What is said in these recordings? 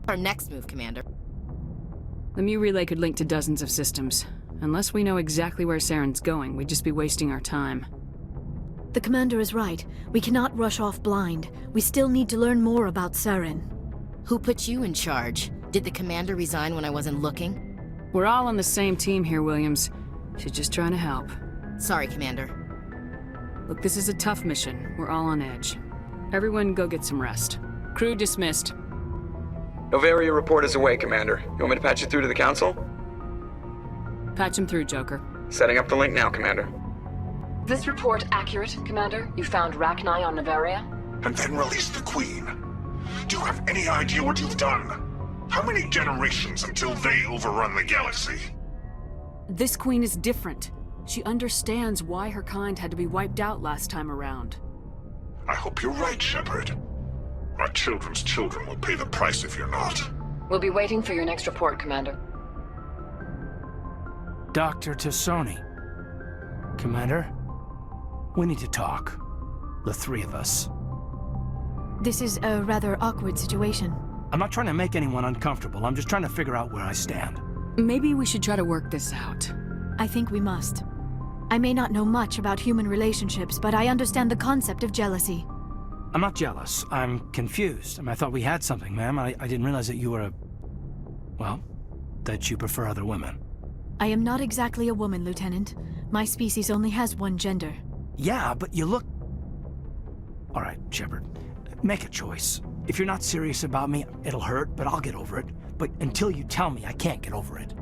Our next move, Commander. The Mu relay could link to dozens of systems. Unless we know exactly where Saren's going, we'd just be wasting our time. The Commander is right. We cannot rush off blind. We still need to learn more about Saren. Who put you in charge? Did the Commander resign when I wasn't looking? We're all on the same team here, Williams. She's just trying to help. Sorry, Commander. Look, this is a tough mission. We're all on edge. Everyone go get some rest. Crew dismissed. Noveria report is away, Commander. You want me to patch you through to the Council? Patch him through, Joker. Setting up the link now, Commander. This report accurate, Commander? You found Rachni on Noveria? And then released the Queen. Do you have any idea what you've done? How many generations until they overrun the galaxy? This Queen is different. She understands why her kind had to be wiped out last time around. I hope you're right, Shepard. My children's children will pay the price if you're not. We'll be waiting for your next report, Commander. Dr. Tassoni. Commander, we need to talk. The three of us. This is a rather awkward situation. I'm not trying to make anyone uncomfortable. I'm just trying to figure out where I stand. Maybe we should try to work this out. I think we must. I may not know much about human relationships, but I understand the concept of jealousy. I'm not jealous. I'm confused. I thought we had something, ma'am. I didn't realize that you were a... well, that you prefer other women. I am not exactly a woman, Lieutenant. My species only has one gender. Yeah, but you look... All right, Shepard. Make a choice. If you're not serious about me, it'll hurt, but I'll get over it. But until you tell me, I can't get over it.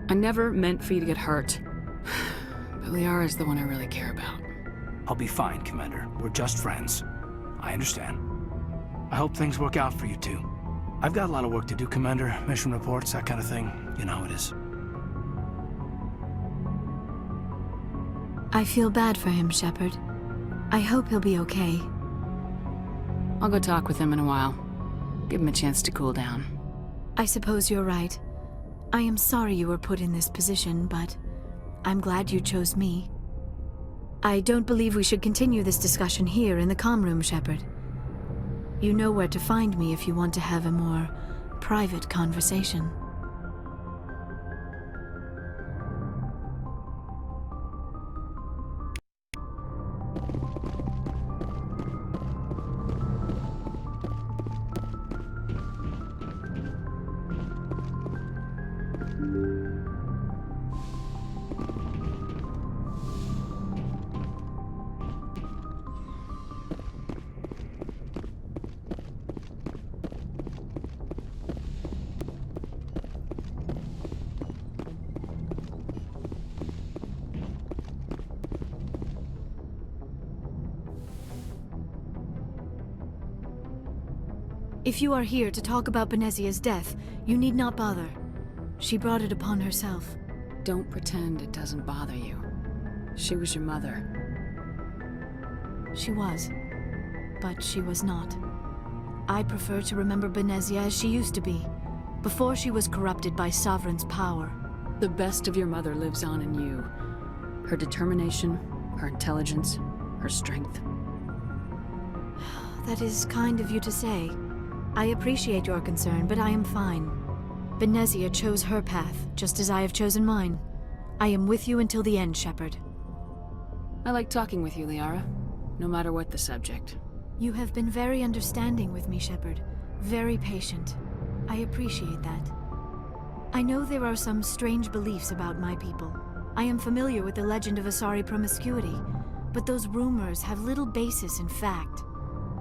I never meant for you to get hurt. But Liara's the one I really care about. I'll be fine, Commander. We're just friends. I understand. I hope things work out for you two. I've got a lot of work to do, Commander. Mission reports, that kind of thing. You know how it is. I feel bad for him, Shepard. I hope he'll be okay. I'll go talk with him in a while. Give him a chance to cool down. I suppose you're right. I am sorry you were put in this position, but I'm glad you chose me. I don't believe we should continue this discussion here in the comm room, Shepard. You know where to find me if you want to have a more private conversation. If you are here to talk about Benezia's death, you need not bother. She brought it upon herself. Don't pretend it doesn't bother you. She was your mother. She was, but she was not. I prefer to remember Benezia as she used to be, before she was corrupted by Sovereign's power. The best of your mother lives on in you. Her determination, her intelligence, her strength. That is kind of you to say. I appreciate your concern, but I am fine. Benezia chose her path, just as I have chosen mine. I am with you until the end, Shepard. I like talking with you, Liara, no matter what the subject. You have been very understanding with me, Shepard. Very patient. I appreciate that. I know there are some strange beliefs about my people. I am familiar with the legend of Asari promiscuity, but those rumors have little basis in fact.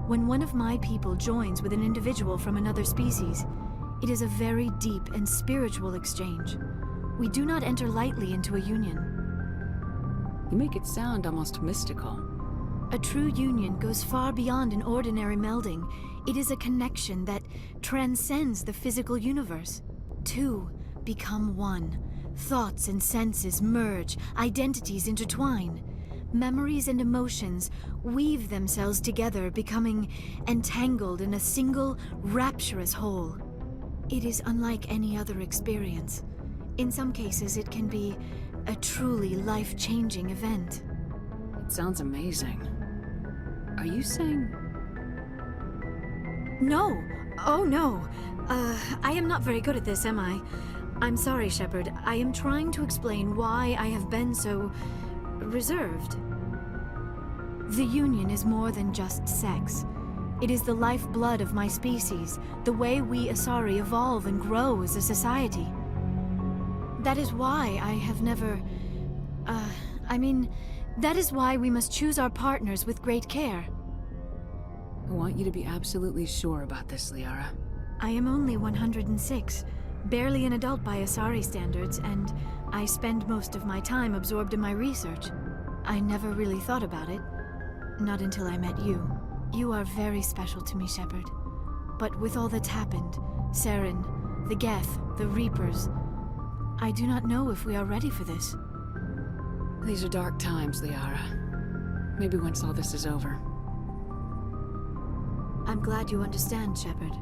When one of my people joins with an individual from another species, it is a very deep and spiritual exchange. We do not enter lightly into a union. You make it sound almost mystical. A true union goes far beyond an ordinary melding. It is a connection that transcends the physical universe. Two become one. Thoughts and senses merge, identities intertwine. Memories and emotions weave themselves together, becoming entangled in a single, rapturous whole. It is unlike any other experience. In some cases, it can be a truly life-changing event. It sounds amazing. Are you saying... No. Oh, no. I am not very good at this, am I? I'm sorry, Shepard. I am trying to explain why I have been so... reserved. The Union is more than just sex. It is the lifeblood of my species, the way we Asari evolve and grow as a society. That is why I have never... that is why we must choose our partners with great care. I want you to be absolutely sure about this, Liara. I am only 106, barely an adult by Asari standards, and I spend most of my time absorbed in my research. I never really thought about it, not until I met you. You are very special to me, Shepard. But with all that's happened, Saren, the Geth, the Reapers, I do not know if we are ready for this. These are dark times, Liara. Maybe once all this is over. I'm glad you understand, Shepard.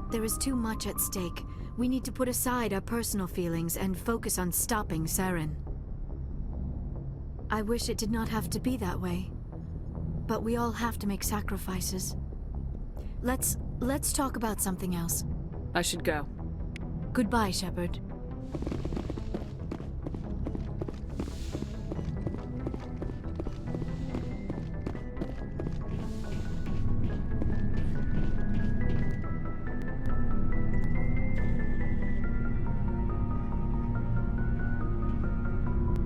There is too much at stake. We need to put aside our personal feelings and focus on stopping Saren. I wish it did not have to be that way. But we all have to make sacrifices. Let's talk about something else. I should go. Goodbye, Shepard.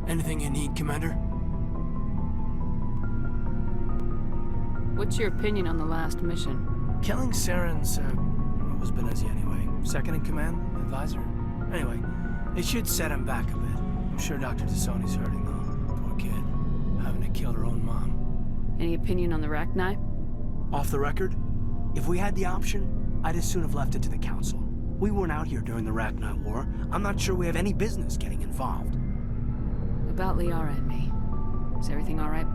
Anything you need, Commander? What's your opinion on the last mission? Killing Saren's, what was Benezi anyway? Second in command? Advisor? Anyway, it should set him back a bit. I'm sure Dr. Tassoni's hurting, though. Poor kid. Having to kill her own mom. Any opinion on the Rachni? Off the record, if we had the option, I'd as soon have left it to the Council. We weren't out here during the Rachni War. I'm not sure we have any business getting involved. About Liara and me. Is everything all right?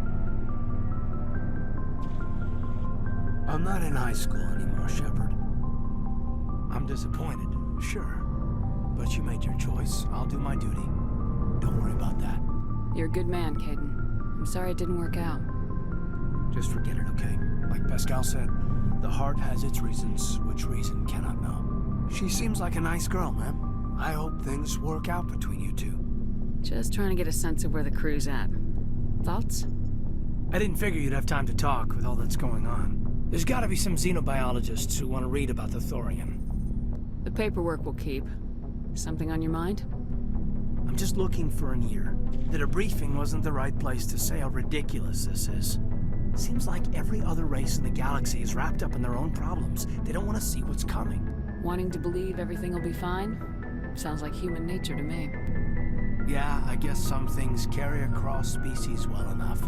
I'm not in high school anymore, Shepard. I'm disappointed, sure. But you made your choice. I'll do my duty. Don't worry about that. You're a good man, Caden. I'm sorry it didn't work out. Just forget it, okay? Like Pascal said, the heart has its reasons, which reason cannot know. She seems like a nice girl, man. I hope things work out between you two. Just trying to get a sense of where the crew's at. Thoughts? I didn't figure you'd have time to talk with all that's going on. There's gotta be some xenobiologists who want to read about the Thorian. The paperwork will keep. Something on your mind? I'm just looking for an ear. The debriefing wasn't the right place to say how ridiculous this is. Seems like every other race in the galaxy is wrapped up in their own problems. They don't want to see what's coming. Wanting to believe everything will be fine? Sounds like human nature to me. Yeah, I guess some things carry across species well enough.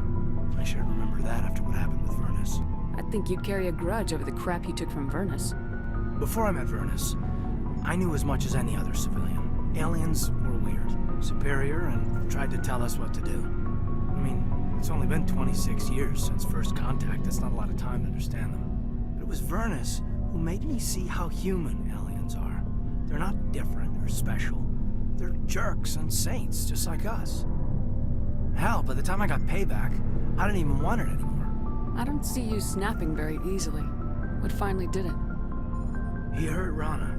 I should remember that after what happened with Vernus. I think you'd carry a grudge over the crap you took from Vernus. Before I met Vernus, I knew as much as any other civilian. Aliens were weird, superior, and tried to tell us what to do. I mean, it's only been 26 years since first contact. That's not a lot of time to understand them. But it was Vernus who made me see how human aliens are. They're not different or special. They're jerks and saints, just like us. Hell, by the time I got payback, I didn't even want it anymore. I don't see you snapping very easily. What finally did it? He hurt Rana.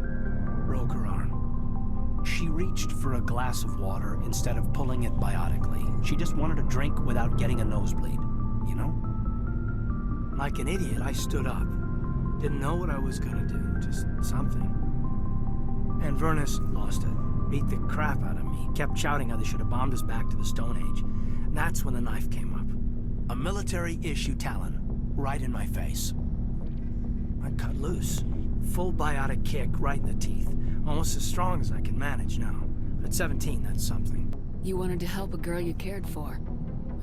Broke her arm. She reached for a glass of water instead of pulling it biotically. She just wanted a drink without getting a nosebleed, you know? Like an idiot, I stood up. Didn't know what I was gonna do, just something. And Vernus lost it. Beat the crap out of me. Kept shouting how they should have bombed us back to the Stone Age. And that's when the knife came up. A military-issue Talon, right in my face. I cut loose. Full biotic kick right in the teeth. Almost as strong as I can manage now. But at 17, that's something. You wanted to help a girl you cared for.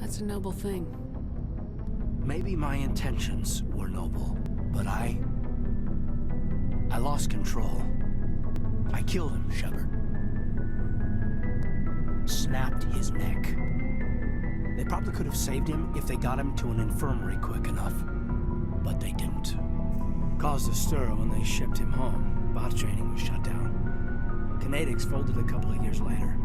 That's a noble thing. Maybe my intentions were noble, but I lost control. I killed him, Shepard. Snapped his neck. They probably could have saved him if they got him to an infirmary quick enough. But they didn't. Caused a stir when they shipped him home. Bot training was shut down. Kinetics folded a couple of years later.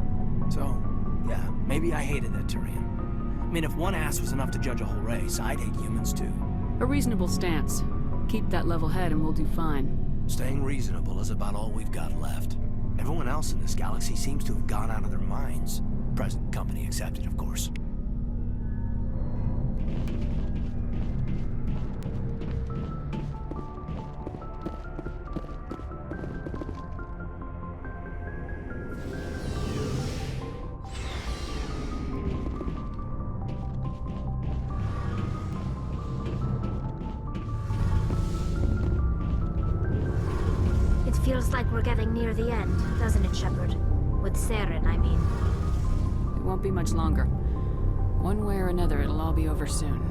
So, yeah, maybe I hated that Turian. I mean, if one ass was enough to judge a whole race, I'd hate humans too. A reasonable stance. Keep that level head and we'll do fine. Staying reasonable is about all we've got left. Everyone else in this galaxy seems to have gone out of their minds. Present company accepted, of course. It feels like we're getting near the end, doesn't it, Shepard? With Saren, I mean. It won't be much longer. One way or another, it'll all be over soon.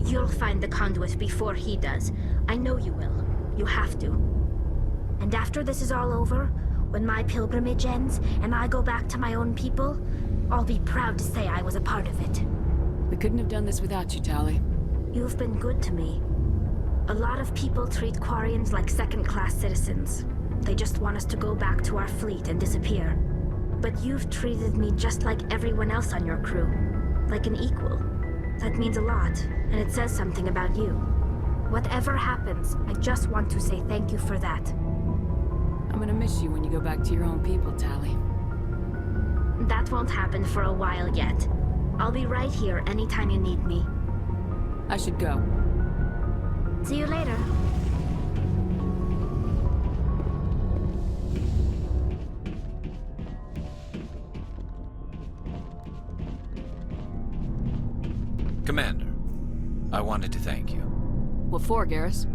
You'll find the conduit before he does. I know you will. You have to. And after this is all over, when my pilgrimage ends and I go back to my own people, I'll be proud to say I was a part of it. We couldn't have done this without you, Tali. You've been good to me. A lot of people treat Quarians like second-class citizens. They just want us to go back to our fleet and disappear. But you've treated me just like everyone else on your crew. Like an equal. That means a lot, and it says something about you. Whatever happens, I just want to say thank you for that. I'm gonna miss you when you go back to your own people, Tali. That won't happen for a while yet. I'll be right here anytime you need me. I should go. See you later. Commander, I wanted to thank you. What for, Garrus?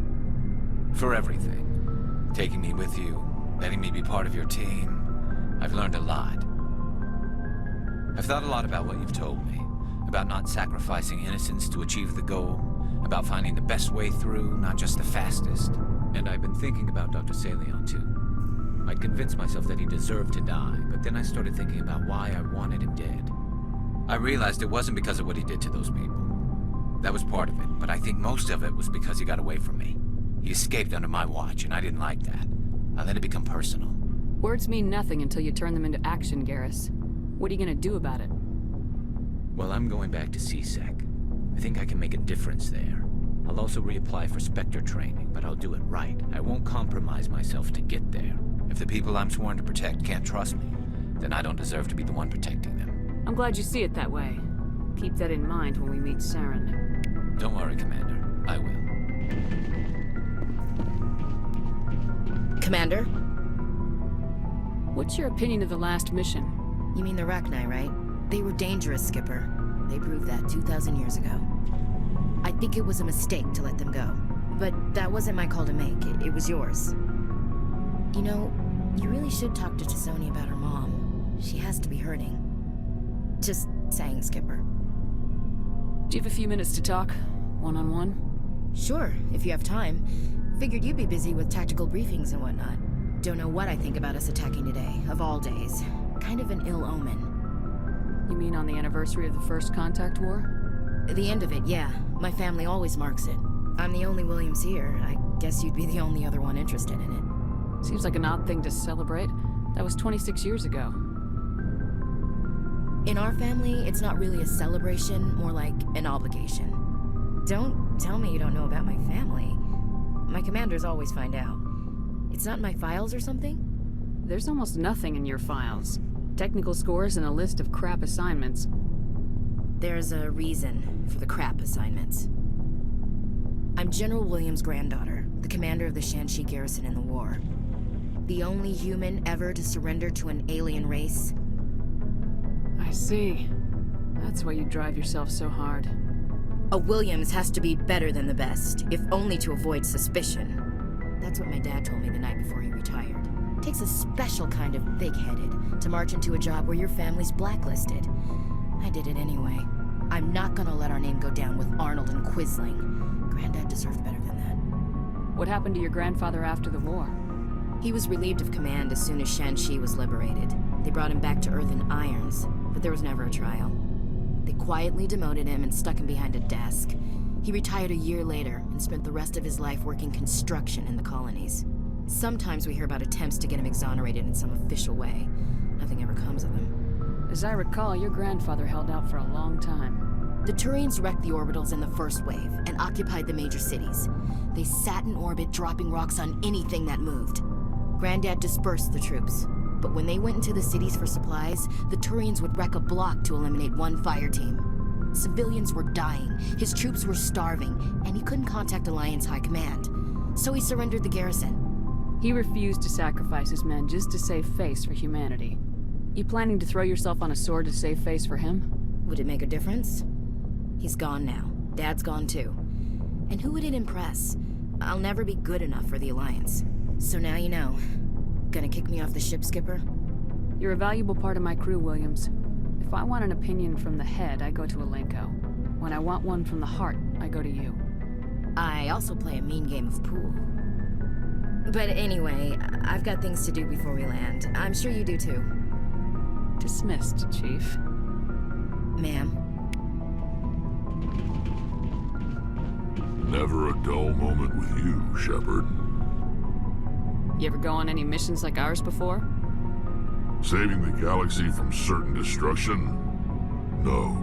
For everything. Taking me with you, letting me be part of your team. I've learned a lot. I've thought a lot about what you've told me. About not sacrificing innocence to achieve the goal. About finding the best way through, not just the fastest. And I've been thinking about Dr. Saleon, too. I'd convinced myself that he deserved to die, but then I started thinking about why I wanted him dead. I realized it wasn't because of what he did to those people. That was part of it, but I think most of it was because he got away from me. He escaped under my watch, and I didn't like that. I let it become personal. Words mean nothing until you turn them into action, Garrus. What are you gonna do about it? Well, I'm going back to C-Sec. I think I can make a difference there. I'll also reapply for Spectre training, but I'll do it right. I won't compromise myself to get there. If the people I'm sworn to protect can't trust me, then I don't deserve to be the one protecting them. I'm glad you see it that way. Keep that in mind when we meet Saren. Don't worry, Commander. I will. Commander? What's your opinion of the last mission? You mean the Rachni, right? They were dangerous, Skipper. They proved that 2,000 years ago. I think it was a mistake to let them go. But that wasn't my call to make. It was yours. You know, you really should talk to T'Soni about her mom. She has to be hurting. Just saying, Skipper. Do you have a few minutes to talk? One-on-one? Sure, if you have time. Figured you'd be busy with tactical briefings and whatnot. Don't know what I think about us attacking today, of all days. Kind of an ill omen. You mean on the anniversary of the First Contact War? The end of it, yeah. My family always marks it. I'm the only Williams here. I guess you'd be the only other one interested in it. Seems like an odd thing to celebrate. That was 26 years ago. In our family, it's not really a celebration, more like an obligation. Don't tell me you don't know about my family. My commanders always find out. It's not in my files or something? There's almost nothing in your files. Technical scores and a list of crap assignments. There's a reason for the crap assignments. I'm General Williams' granddaughter, the commander of the Shanxi garrison in the war. The only human ever to surrender to an alien race. I see. That's why you drive yourself so hard. A Williams has to be better than the best, if only to avoid suspicion. That's what my dad told me the night before he retired. Takes a special kind of big-headed to march into a job where your family's blacklisted. I did it anyway. I'm not gonna let our name go down with Arnold and Quisling. Granddad deserved better than that. What happened to your grandfather after the war? He was relieved of command as soon as Shanxi was liberated. They brought him back to Earth in irons, but there was never a trial. They quietly demoted him and stuck him behind a desk. He retired a year later and spent the rest of his life working construction in the colonies. Sometimes we hear about attempts to get him exonerated in some official way. Nothing ever comes of him. As I recall, your grandfather held out for a long time. The Turians wrecked the orbitals in the first wave and occupied the major cities. They sat in orbit, dropping rocks on anything that moved. Granddad dispersed the troops, but when they went into the cities for supplies, the Turians would wreck a block to eliminate one fire team. Civilians were dying, his troops were starving, and he couldn't contact Alliance High Command. So he surrendered the garrison. He refused to sacrifice his men just to save face for humanity. You planning to throw yourself on a sword to save face for him? Would it make a difference? He's gone now. Dad's gone too. And who would it impress? I'll never be good enough for the Alliance. So now you know. Gonna kick me off the ship, Skipper? You're a valuable part of my crew, Williams. If I want an opinion from the head, I go to Alenko. When I want one from the heart, I go to you. I also play a mean game of pool. But anyway, I've got things to do before we land. I'm sure you do too. Dismissed, Chief. Ma'am. Never a dull moment with you, Shepard. You ever go on any missions like ours before? Saving the galaxy from certain destruction? No.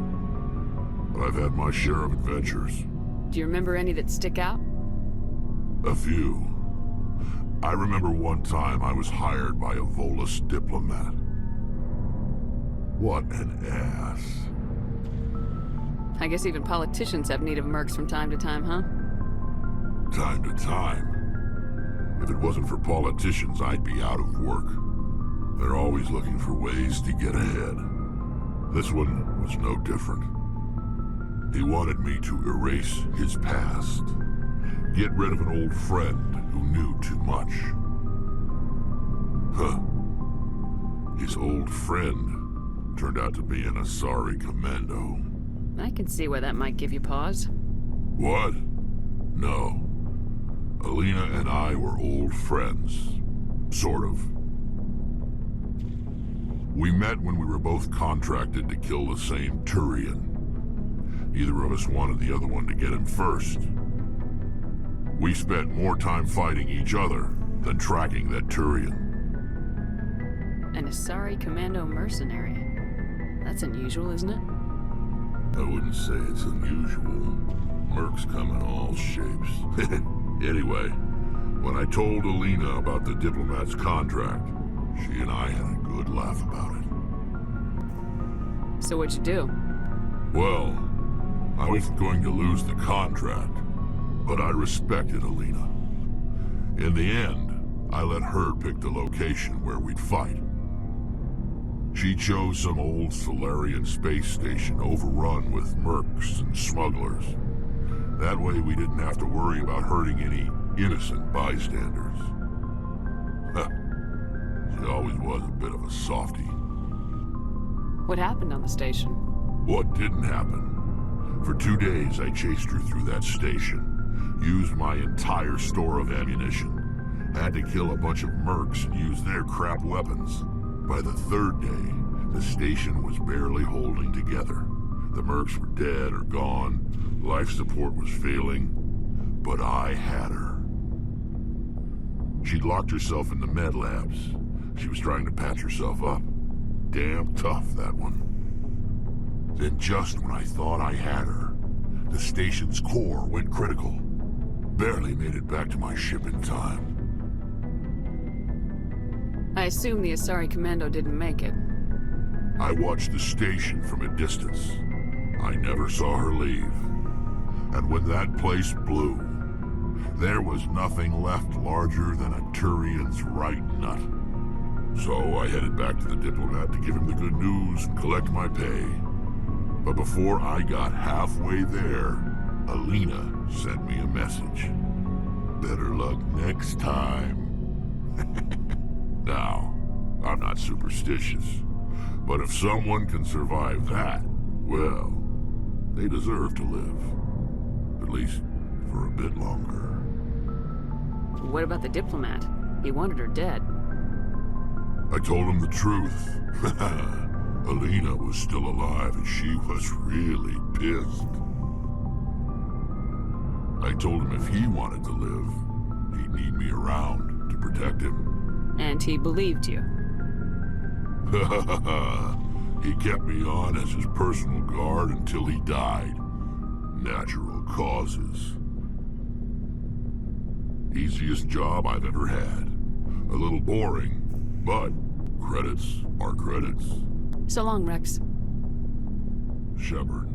But I've had my share of adventures. Do you remember any that stick out? A few. I remember one time I was hired by a Volus diplomat. What an ass. I guess even politicians have need of mercs from time to time, huh? Time to time. If it wasn't for politicians, I'd be out of work. They're always looking for ways to get ahead. This one was no different. He wanted me to erase his past. Get rid of an old friend who knew too much. Huh. His old friend turned out to be an Asari commando. I can see why that might give you pause. What? No. Alina and I were old friends. Sort of. We met when we were both contracted to kill the same Turian. Neither of us wanted the other one to get him first. We spent more time fighting each other than tracking that Turian. An Asari commando mercenary. That's unusual, isn't it? I wouldn't say it's unusual. Mercs come in all shapes. Anyway, when I told Alina about the diplomat's contract, she and I had a good laugh about it. So what'd you do? Well, I was going to lose the contract, but I respected Alina. In the end, I let her pick the location where we'd fight. She chose some old Solarian space station overrun with mercs and smugglers. That way we didn't have to worry about hurting any innocent bystanders. She always was a bit of a softie. What happened on the station? What didn't happen? For 2 days I chased her through that station, used my entire store of ammunition, had to kill a bunch of mercs and use their crap weapons. By the 3rd day, the station was barely holding together. The mercs were dead or gone, life support was failing, but I had her. She'd locked herself in the med labs. She was trying to patch herself up. Damn tough, that one. Then just when I thought I had her, the station's core went critical. Barely made it back to my ship in time. I assume the Asari commando didn't make it. I watched the station from a distance. I never saw her leave. And when that place blew, there was nothing left larger than a Turian's right nut. So I headed back to the diplomat to give him the good news and collect my pay. But before I got halfway there, Alina sent me a message. Better luck next time. Now, I'm not superstitious, but if someone can survive that, well, they deserve to live. At least for a bit longer. What about the diplomat? He wanted her dead. I told him the truth. Alina was still alive and she was really pissed. I told him if he wanted to live, he'd need me around to protect him. And he believed you. He kept me on as his personal guard until he died. Natural causes. Easiest job I've ever had. A little boring, but credits are credits. So long, Rex. Shepard.